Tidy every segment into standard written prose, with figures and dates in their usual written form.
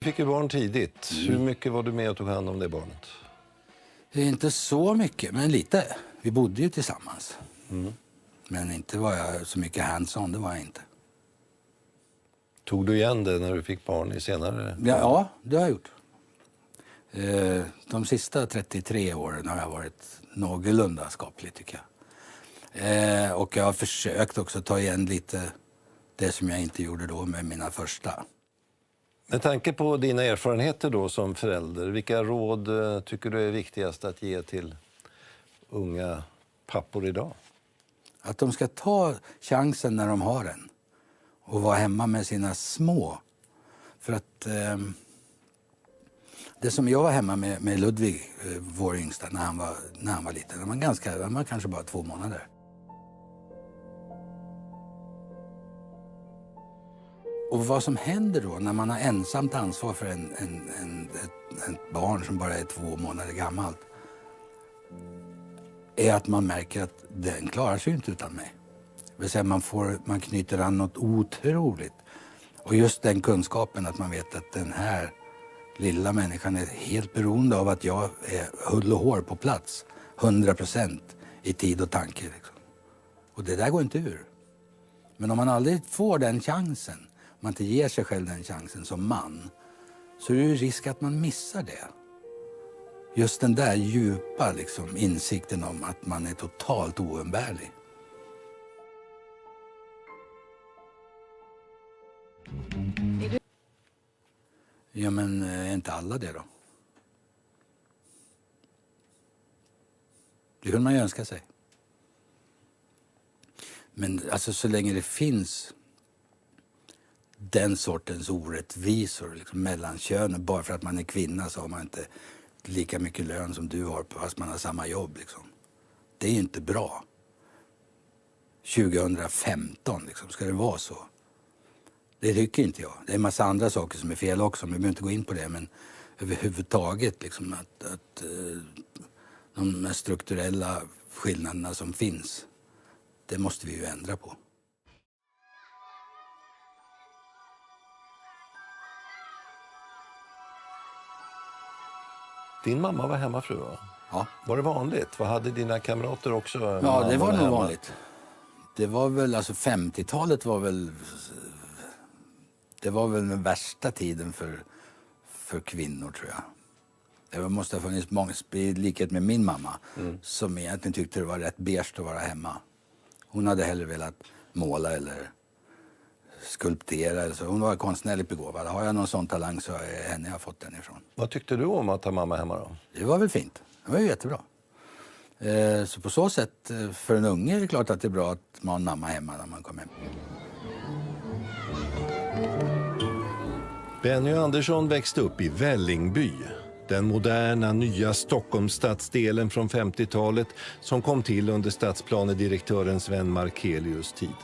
Fick ju barn tidigt. Hur mycket var du med och tog hand om det barnet? Inte så mycket, men lite. Vi bodde ju tillsammans. Men inte var jag så mycket hands-on, det var jag inte. Tog du igen det när du fick barn i senare? Ja, det har jag gjort. De sista 33 åren har jag varit någorlunda skaplig, tycker jag. Och jag har försökt också ta igen lite det som jag inte gjorde då med mina första. Med tanke på dina erfarenheter då som förälder, vilka råd tycker du är viktigast att ge till unga pappor idag? Att de ska ta chansen när de har den och vara hemma med sina små. För att det som jag var hemma med Ludvig, vår yngsta, när han var liten, han var kanske bara 2 månader. Och vad som händer då när man har ensamt ansvar för ett barn som bara är 2 månader gammalt är att man märker att den klarar sig inte utan mig. Det vill säga man knyter an något otroligt. Och just den kunskapen att man vet att den här lilla människan är helt beroende av att jag är hull och hår på plats 100% i tid och tanke. Liksom. Och det där går inte ur. Men om man aldrig får den chansen, om man inte ger sig själv den chansen som man, så är det ju risk att man missar det. Just den där djupa liksom, insikten om att man är totalt oumbärlig. Ja, men är inte alla det då? Det kunde man ju önska sig. Men alltså så länge det finns den sortens orättvisor liksom, mellan könen, bara för att man är kvinna så har man inte lika mycket lön som du har fast man har samma jobb. Liksom. Det är ju inte bra. 2015 liksom, ska det vara så? Det tycker inte jag. Det är en massa andra saker som är fel också, men vi behöver inte gå in på det. Men överhuvudtaget liksom att de strukturella skillnaderna som finns, det måste vi ju ändra på. Din mamma var hemmafru, va? Ja. Var det vanligt? Vad hade dina kamrater också? Ja, det var nog vanligt. Det var väl, alltså 50-talet var väl... Det var väl den värsta tiden för kvinnor, tror jag. Det måste ha funnits många, i likhet med min mamma, som egentligen tyckte det var rätt beige att vara hemma. Hon hade hellre velat måla eller skulptera. Eller så. Hon var konstnärligt begåvad. Har jag någon sån talang så är henne jag fått den ifrån. Vad tyckte du om att ha mamma hemma då? Det var väl fint. Det var ju jättebra. Så på så sätt, för en unge är det klart att det är bra att man har en mamma hemma när man kommer hem. Benny Andersson växte upp i Vällingby. Den moderna nya Stockholmsstadsdelen från 50-talet som kom till under stadsplanedirektören Sven Markelius tid.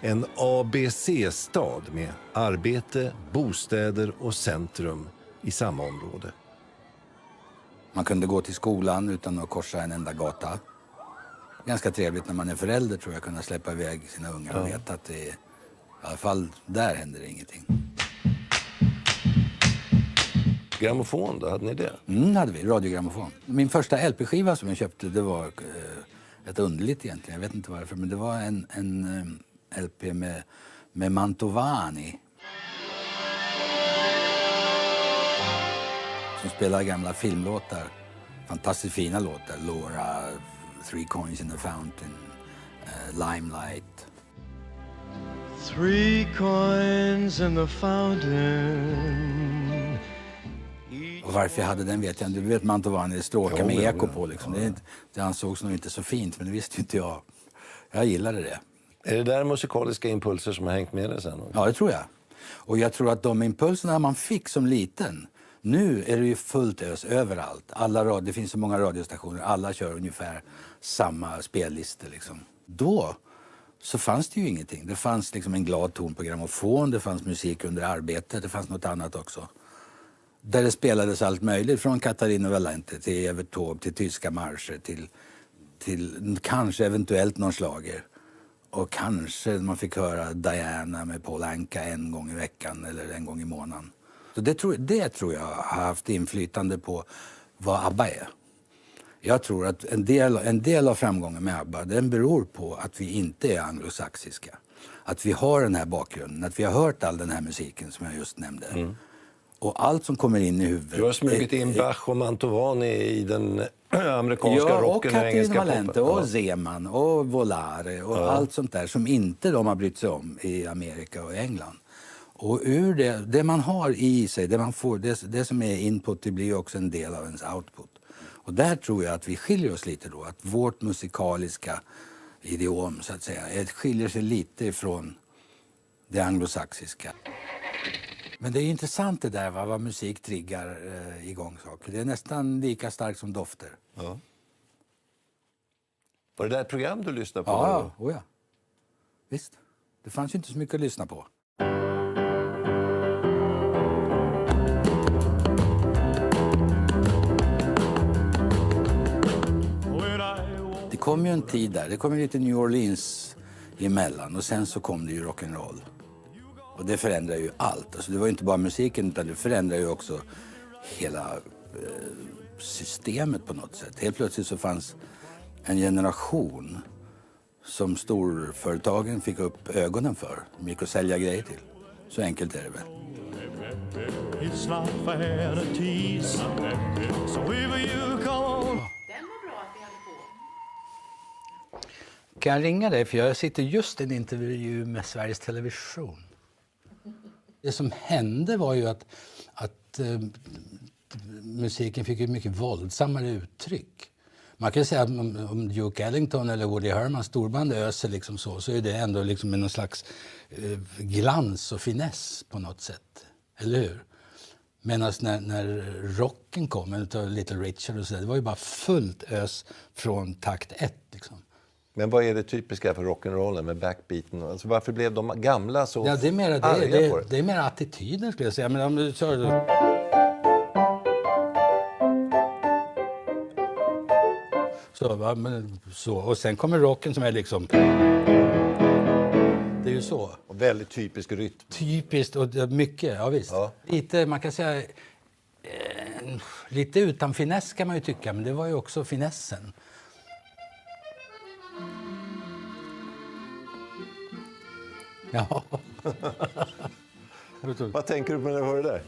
En ABC-stad med arbete, bostäder och centrum i samma område. Man kunde gå till skolan utan att korsa en enda gata. Ganska trevligt när man är förälder, tror jag, kunna släppa iväg sina ungar och veta att det är, i alla fall där händer det ingenting. Grammofon då, hade ni det? Hade vi, radiogrammofon. Min första LP-skiva som jag köpte, det var ett underligt egentligen, jag vet inte varför, men det var en LP med Mantovani. Som spelar gamla filmlåtar, fantastiskt fina låtar. Laura, 3 Coins in the Fountain, Limelight. 3 coins in the fountain. Och varför jag hade den vet jag inte. Du vet Mantovani, stråkar med eko på liksom. Det ansågs nog inte så fint, men det visste inte jag. Jag gillade det. Är det där musikaliska impulser som har hängt med dig sen? Ja, det tror jag. Och jag tror att de impulserna man fick som liten, nu är det ju fullt ös överallt. Det finns så många radiostationer, alla kör ungefär samma spellistor liksom. Då så fanns det ju ingenting. Det fanns liksom en glad ton på grammofon, det fanns musik under arbetet, det fanns något annat också. Där det spelades allt möjligt, från Katarina Valente till Evert Taube, till tyska marscher, till kanske eventuellt någon slager. Och kanske man fick höra Diana med Paul Anka en gång i veckan eller en gång i månaden. Så det tror jag har haft inflytande på vad ABBA är. Jag tror att en del av framgången med ABBA, den beror på att vi inte är anglosaxiska. Att vi har den här bakgrunden, att vi har hört all den här musiken som jag just nämnde. Och allt som kommer in i huvudet... Du har smugit in Bach och Mantovani i den amerikanska rocken och engelska poppen. Valente och Zeman och Volare och allt sånt där som inte de har brytt sig om i Amerika och England. Och ur det man har i sig, det man får, det som är input, det blir också en del av ens output. Och där tror jag att vi skiljer oss lite då, att vårt musikaliska idiom så att säga skiljer sig lite ifrån det anglosaxiska. Men det är intressant det där vad musik triggar igång saker. Det är nästan lika starkt som dofter. Ja. Var det där ett program du lyssnade på? Ja. Visst. Det fanns ju inte så mycket att lyssna på. Det kom ju en tid där. Det kom ju lite New Orleans emellan. Och sen så kom det ju rock'n'roll. Och det förändrar ju allt. Alltså det var ju inte bara musiken utan det förändrar ju också hela systemet på något sätt. Helt plötsligt så fanns en generation som storföretagen fick upp ögonen för. De gick att sälja grejer till. Så enkelt är det väl. It's not fair to tease. So if you come on. Den var bra att vi hade på. Kan jag ringa dig? För jag sitter just i en intervju med Sveriges Television. Det som hände var ju att musiken fick ett mycket våldsammare uttryck. Man kan säga att om Duke Ellington eller Woody Herman storband öser liksom så är det ändå liksom med någon slags glans och finess på något sätt. Eller hur? Medan när rocken kom, utav Little Richard och så där, det var ju bara fullt ös från takt 1 liksom. Men vad är det typiska för rock'n'rollen med backbeaten? Alltså varför blev de gamla så det är mer arga på det? Det är mer attityden skulle jag säga. Men om du kör så, va? Men, så. Och sen kommer rocken som är liksom... Det är ju så. Och väldigt typisk rytm. Typiskt och mycket, ja visst. Ja. Lite, man kan säga... lite utan finess kan man ju tycka, men det var ju också finessen. Ja. Vad tänker du på när du hör det där?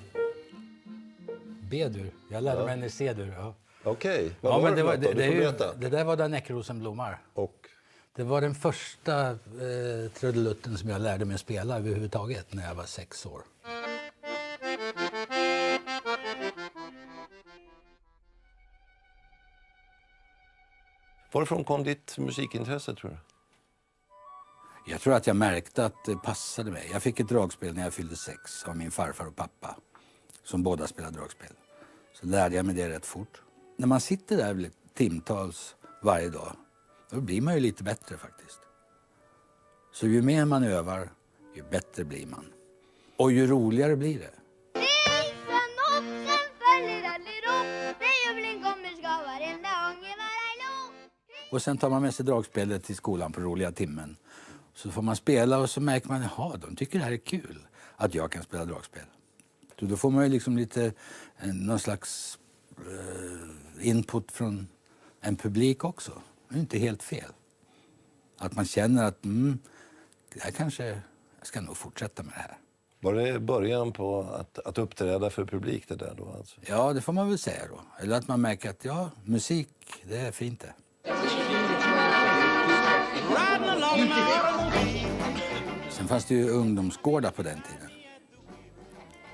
B-dur. Jag lärde mig en C-dur. Ja. Okej, Ja, men det det där var där Näckrosen blommar. Och Det var den första trudelutten som jag lärde mig spela överhuvudtaget när jag var 6 år. varifrån kom ditt musikintresse tror du? Jag tror att jag märkte att det passade mig. Jag fick ett dragspel när jag fyllde 6 av min farfar och pappa. Som båda spelade dragspel. Så lärde jag mig det rätt fort. När man sitter där timtals varje dag, då blir man ju lite bättre faktiskt. Så ju mer man övar, ju bättre blir man. Och ju roligare blir det. Och sen tar man med sig dragspelet till skolan på roliga timmen. Så får man spela och så märker man, jaha, de tycker det här är kul att jag kan spela dragspel. Så då får man ju liksom lite, någon slags input från en publik också. Det är inte helt fel. Att man känner att det här kanske, jag ska nog fortsätta med det här. Var det början på att uppträda för publik det där då? Alltså? Ja, det får man väl säga då. Eller att man märker att ja, musik, det är fint det. Sen fanns det ju ungdomsgårdar på den tiden.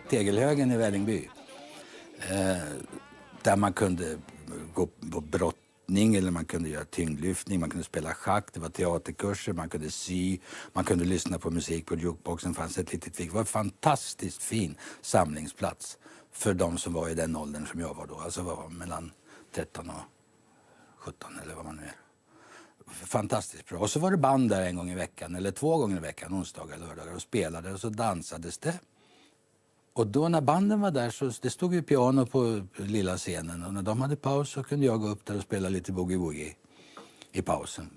Tegelhögen i Vällingby. Där man kunde gå på brottning eller man kunde göra tyngdlyftning, man kunde spela schack, det var teaterkurser, man kunde sy, man kunde lyssna på musik på jukeboxen, fanns ett litet vik. Det var en fantastiskt fin samlingsplats för de som var i den åldern som jag var då. Alltså var mellan 13 och 17 eller vad man nu är. Fantastiskt bra. Och så var det band där en gång i veckan eller 2 gånger i veckan, onsdagar och lördagar och spelade och så dansades det. Och då när banden var där så det stod ju piano på lilla scenen och när de hade paus så kunde jag gå upp där och spela lite boogie-woogie i pausen.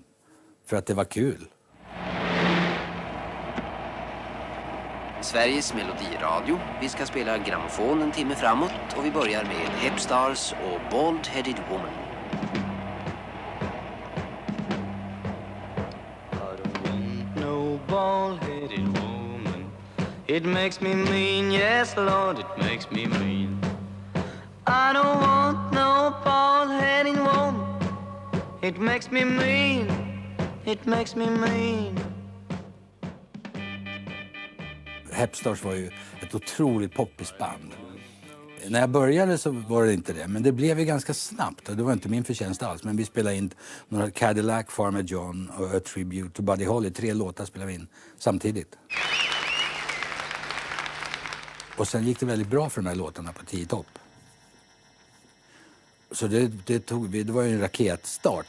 För att det var kul. Sveriges melodiradio. Vi ska spela grammofon en timme framåt och vi börjar med Hepstars och Bald-Headed Woman. I don't want no bald-headed woman. It makes me mean, yes Lord, it makes me mean. I don't want no bald-headed woman. It makes me mean, it makes me mean. Hepstars var ju ett otroligt poppisband. När jag började så var det inte det, men det blev ju ganska snabbt. Och det var inte min förtjänst alls, men vi spelade in några Cadillac, Farmer John och A Tribute to Buddy Holly. 3 låtar spelade vi in samtidigt. Och sen gick det väldigt bra för de här låtarna på 10 topp. Så det var ju en raketstart.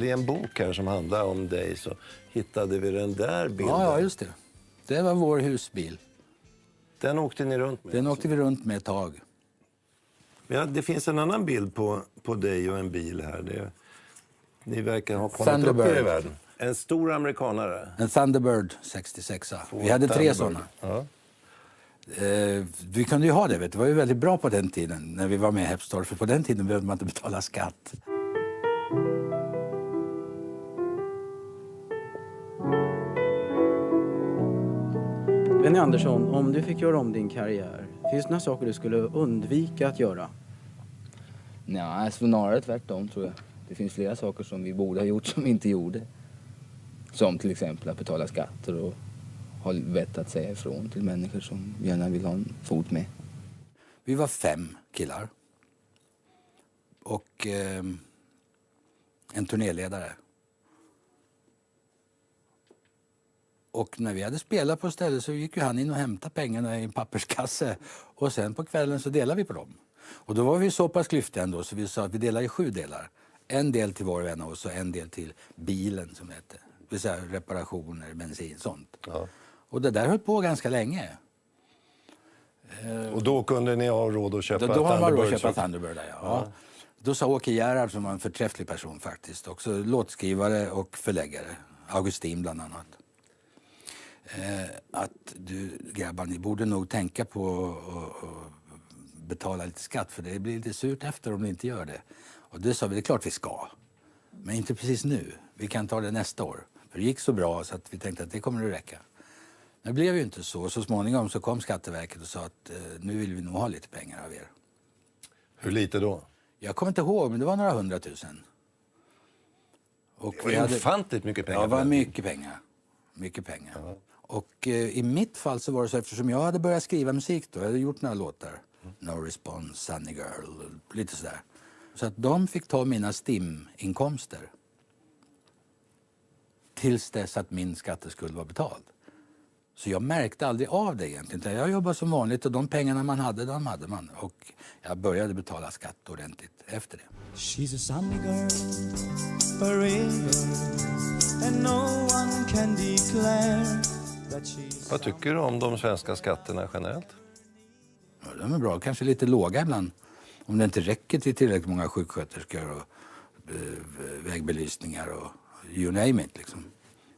I en bok här som handlar om dig så hittade vi den där bilden. Ja, just det. Det var vår husbil. Den åkte ni runt med? Den åkte vi runt med ett tag. Ja, det finns en annan bild på dig och en bil här. Ni verkar ha kommit upp Thunderbird. i världen. En stor amerikanare. En Thunderbird 66. Vi hade 3 sådana. Ja. Vi kunde ju ha det, vet du. Det var ju väldigt bra på den tiden när vi var med i Hepstars. För på den tiden behövde man inte betala skatt. Benny Andersson, om du fick göra om din karriär, finns det några saker du skulle undvika att göra? Nej, snarare tvärtom tror jag. Det finns flera saker som vi borde ha gjort som vi inte gjorde. Som till exempel att betala skatter och ha vett att säga ifrån till människor som gärna vill ha en fot med. Vi var 5 killar. Och en turnéledare. Och när vi hade spelat på stället så gick ju han in och hämtade pengarna i en papperskasse. Och sen på kvällen så delade vi på dem. Och då var vi så pass klyftiga ändå så vi sa att vi delar i 7 delar. En del till var och en av oss och en del till bilen som det hette. Det vill säga reparationer, bensin, sånt. Ja. Och det där höll på ganska länge. Och då kunde ni ha råd att köpa Då har man råd att Thunderbird. köpa Thunderbird, ja. Då sa Åke Gerhard, som var en förträfflig person faktiskt, också låtskrivare och förläggare, Augustin bland annat. Att du grabbar, ni borde nog tänka på att betala lite skatt, för det blir lite surt efter om ni inte gör det. Och det sa vi, det är klart vi ska. Men inte precis nu. Vi kan ta det nästa år. För det gick så bra så att vi tänkte att det kommer att räcka. Men det blev ju inte så. Så småningom så kom Skatteverket och sa att nu vill vi nog ha lite pengar av er. Hur lite då? Jag kommer inte ihåg, men det var några 100 000. Och Det var ofantligt mycket pengar. Ja, det var för den. mycket pengar. Mycket pengar. Ja. Och i mitt fall så var det så, eftersom jag hade börjat skriva musik då, jag hade gjort några låtar. No Response, Sunny Girl, lite sådär. Så att de fick ta mina STIM-inkomster. Tills dess att min skatteskuld var betald. Så jag märkte aldrig av det egentligen. Jag jobbade som vanligt och de pengarna man hade, de hade man. Och jag började betala skatt ordentligt efter det. She's a sunny girl forever, and no one can declare that she's... Vad tycker du om de svenska skatterna generellt? Ja, de är bra, kanske lite låga ibland. Om det inte räcker till tillräckligt många sjuksköterskor och vägbelysningar och you name it liksom.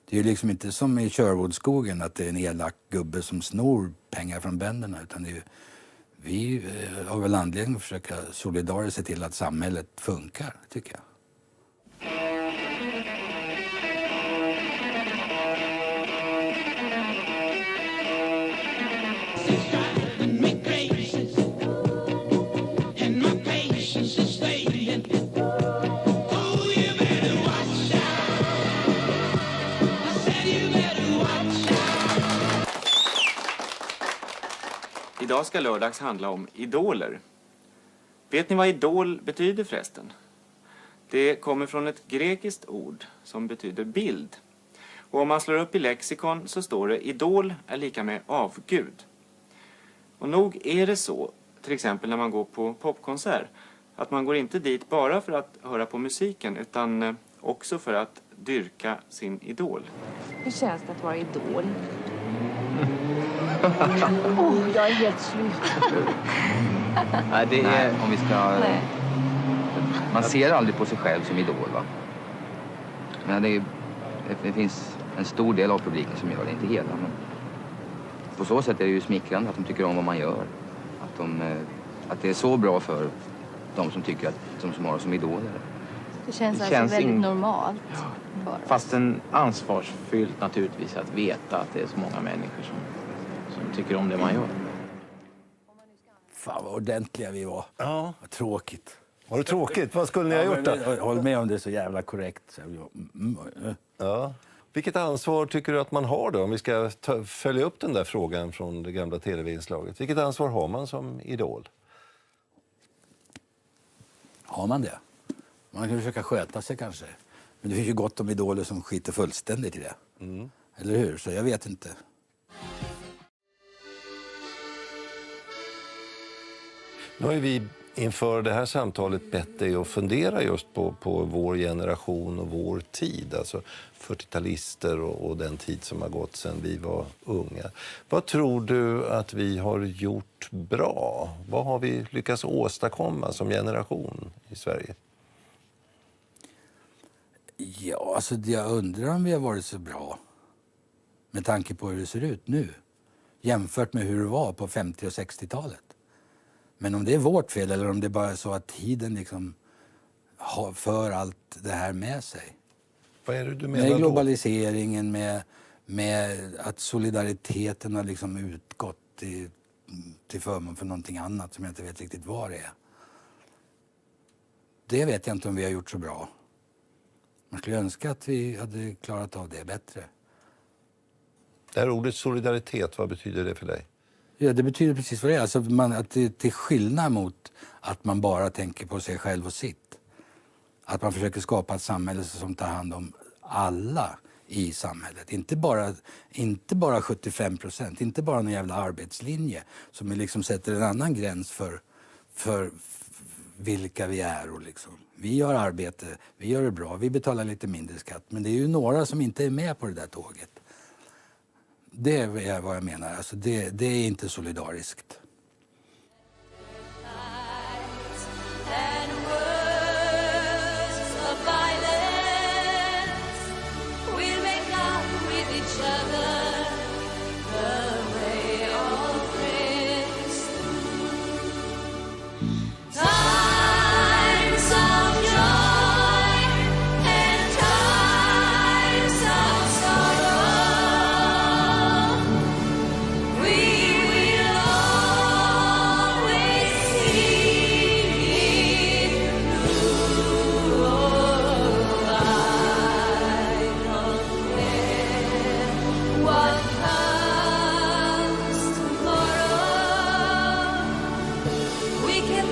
Det är ju liksom inte som i Sherwoodskogen att det är en elak gubbe som snor pengar från bönderna, utan det är ju, vi har väl anledning att försöka solidariskt se till att samhället funkar, tycker jag. Idag ska lördags handla om idoler. Vet ni vad idol betyder förresten? Det kommer från ett grekiskt ord som betyder bild. Och om man slår upp i lexikon så står det idol är lika med avgud. Och nog är det så, till exempel när man går på popkonsert, att man går inte dit bara för att höra på musiken utan också för att dyrka sin idol. Hur känns det att vara idol? Jag är helt slut. Nej, det är... Om vi ska... Nej. Man ser aldrig på sig själv som idol, va? Men det finns en stor del av publiken som gör det, inte hela. Men på så sätt är det ju smickrande att de tycker om vad man gör. Att det är så bra för de som tycker att de som har som idoler. Det känns väldigt normalt. Fast en ansvarsfyllt naturligtvis att veta att det är så många människor som tycker om det man gör. Fan vad ordentliga vi var. Ja. Vad tråkigt. Var det tråkigt? Vad skulle ni ha gjort då? Håll med om det är så jävla korrekt. Ja. Vilket ansvar tycker du att man har då? Om vi ska följa upp den där frågan från det gamla tv-inslaget. Vilket ansvar har man som idol? Har man det? Man kan försöka sköta sig kanske. Men det finns ju gott om idoler som skiter fullständigt i det. Eller hur? Så jag vet inte. Nu har ju vi inför det här samtalet bett dig att fundera just på vår generation och vår tid. Alltså 40-talister och den tid som har gått sedan vi var unga. Vad tror du att vi har gjort bra? Vad har vi lyckats åstadkomma som generation i Sverige? Ja, alltså jag undrar om vi har varit så bra med tanke på hur det ser ut nu. Jämfört med hur det var på 50- och 60-talet. Men om det är vårt fel eller om det bara är så att tiden liksom för allt det här med sig. Vad är det du menar med globaliseringen, med att solidariteten har liksom utgått till förmån för någonting annat som jag inte vet riktigt vad det är. Det vet jag inte om vi har gjort så bra. Man skulle önska att vi hade klarat av det bättre. Det här ordet solidaritet, vad betyder det för dig? Ja, det betyder precis vad det är. Alltså att det är skillnad mot att man bara tänker på sig själv och sitt. Att man försöker skapa ett samhälle som tar hand om alla i samhället. Inte bara 75%, inte bara någon jävla arbetslinje som liksom sätter en annan gräns för vilka vi är. Och liksom. Vi gör arbete, vi gör det bra, vi betalar lite mindre skatt. Men det är ju några som inte är med på det där tåget. Det är vad jag menar. Alltså det är inte solidariskt. We can